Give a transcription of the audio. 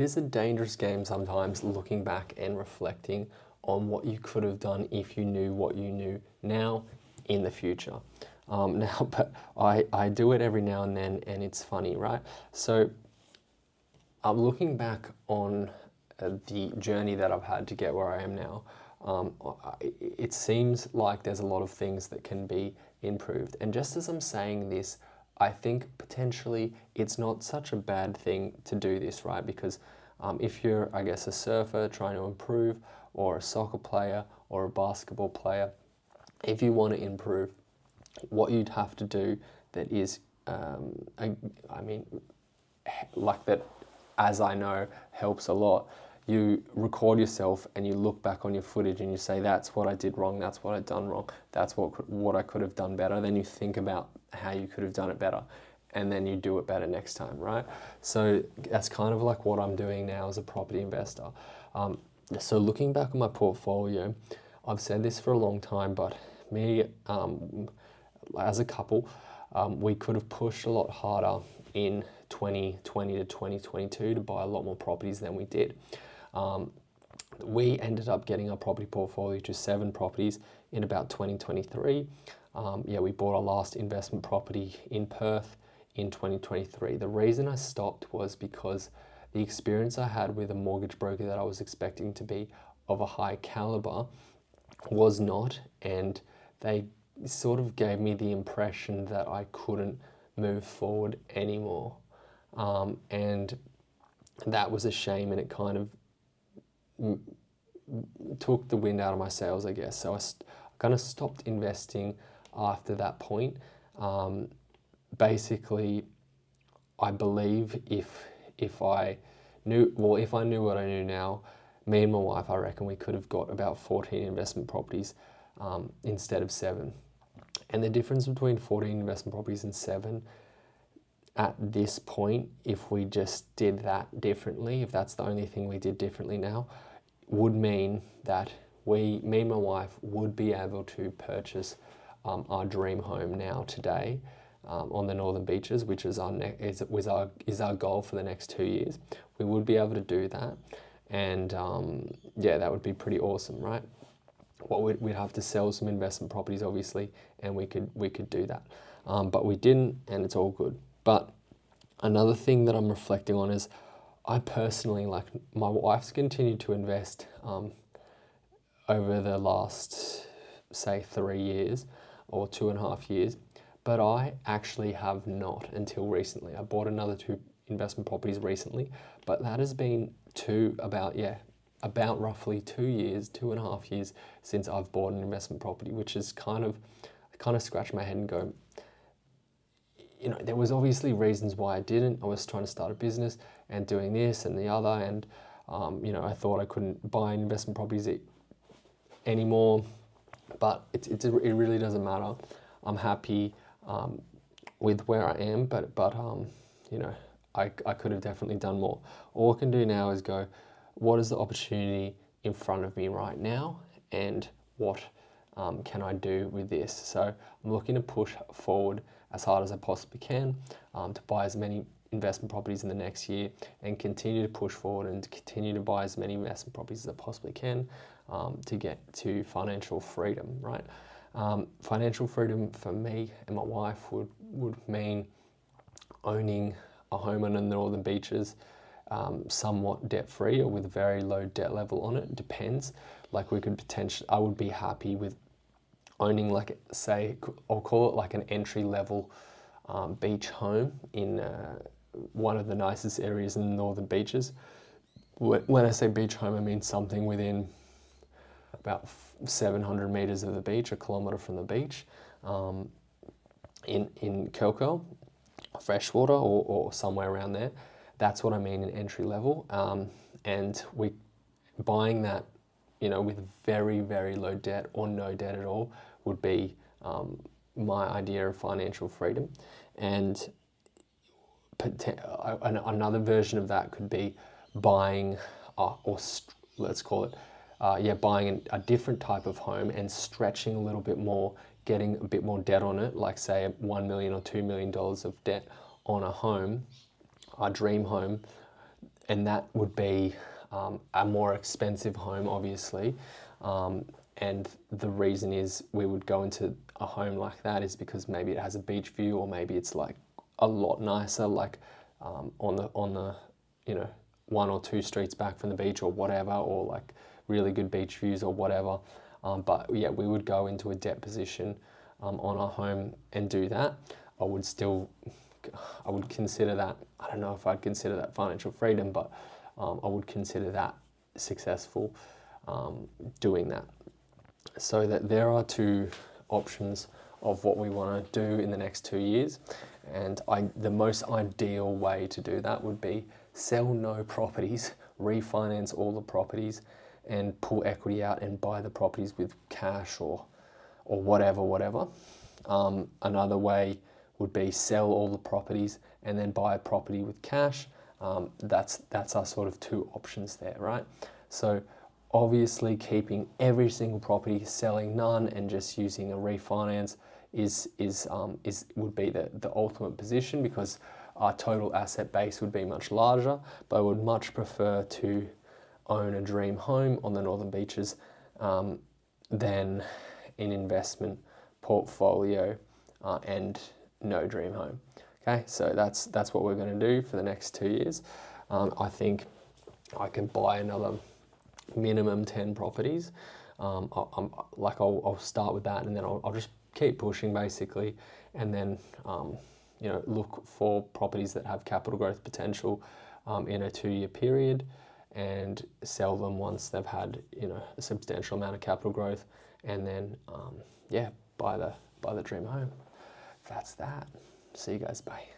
It is a dangerous game sometimes, looking back and reflecting on what you could have done if you knew what you knew now in the future. But I do it every now and then, and it's funny, right? So I'm looking back on the journey that I've had to get where I am now. It seems like there's a lot of things that can be improved. And just as I'm saying this, I think potentially it's not such a bad thing to do this, right? Because if you're, I guess, a surfer trying to improve, or a soccer player, or a basketball player, if you want to improve, what you'd have to do that is, I mean, like that, as I know, helps a lot. You record yourself and you look back on your footage and you say, that's what I did wrong, that's what I've done wrong, that's what I could have done better. Then you think about how you could have done it better, and then you do it better next time, right? So that's kind of like what I'm doing now as a property investor. So looking back on my portfolio, I've said this for a long time, but me, as a couple, we could have pushed a lot harder in 2020 to 2022 to buy a lot more properties than we did. We ended up getting our property portfolio to 7 properties in about 2023. We bought our last investment property in Perth in 2023. The reason I stopped was because the experience I had with a mortgage broker that I was expecting to be of a high caliber was not, and they sort of gave me the impression that I couldn't move forward anymore. And that was a shame, and it kind of took the wind out of my sails, I guess. So I kind of stopped investing after that point. Basically, I believe if I knew what I knew now, me and my wife, I reckon we could have got about 14 investment properties instead of 7. And the difference between 14 investment properties and 7 at this point, if we just did that differently, if that's the only thing we did differently now, would mean that me and my wife would be able to purchase our dream home now today on the Northern Beaches, which is our goal for the next 2 years. We would be able to do that, and that would be pretty awesome, right? We'd have to sell some investment properties, obviously, and we could do that, but we didn't, and it's all good. But another thing that I'm reflecting on is, I personally, like, my wife's continued to invest over the last, say, 3 years or 2.5 years, but I actually have not until recently. I bought another 2 investment properties recently, but that has been about roughly 2 years, 2.5 years since I've bought an investment property, which is I kind of scratch my head and go, there was obviously reasons why I didn't. I was trying to start a business and doing this and the other, and I thought I couldn't buy investment properties anymore, but it really doesn't matter. I'm happy with where I am, but I could have definitely done more. All I can do now is go, what is the opportunity in front of me right now, and what can I do with this? So I'm looking to push forward as hard as I possibly can to buy as many investment properties in the next year, and continue to push forward and to continue to buy as many investment properties as I possibly can to get to financial freedom, right? Financial freedom for me and my wife would mean owning a home on the Northern Beaches, somewhat debt-free or with a very low debt level on it. Depends. Like, I would be happy with owning, like, say, I'll call it like an entry-level beach home in one of the nicest areas in the Northern Beaches. When I say beach home, I mean something within about 700 meters of the beach, a kilometer from the beach, in Kelco, freshwater, or somewhere around there. That's what I mean in entry level. And buying that, with very, very low debt or no debt at all would be my idea of financial freedom. And another version of that could be buying, let's call it, buying a different type of home and stretching a little bit more, getting a bit more debt on it, like, say, $1 million or $2 million of debt on a home, our dream home, and that would be a more expensive home, obviously. And the reason is we would go into a home like that is because maybe it has a beach view, or maybe it's like a lot nicer, like on the you know, 1 or 2 streets back from the beach or whatever, or like really good beach views or whatever. But yeah, we would go into a debt position on our home and do that. I would consider that, I don't know if I'd consider that financial freedom, but I would consider that successful doing that. So that there are 2 options of what we want to do in the next 2 years. And the most ideal way to do that would be sell no properties, refinance all the properties, and pull equity out and buy the properties with cash or whatever. Another way would be sell all the properties and then buy a property with cash. That's our sort of 2 options there, right? So obviously keeping every single property, selling none, and just using a refinance would be the ultimate position, because our total asset base would be much larger. But I would much prefer to own a dream home on the Northern Beaches than an investment portfolio and no dream home. Okay, so that's what we're going to do for the next 2 years. I think I can buy another minimum 10 properties. I'll start with that, and then I'll just keep pushing basically, and then look for properties that have capital growth potential in a 2-year period, and sell them once they've had a substantial amount of capital growth, and then buy the dream home. That's that. See you guys. Bye.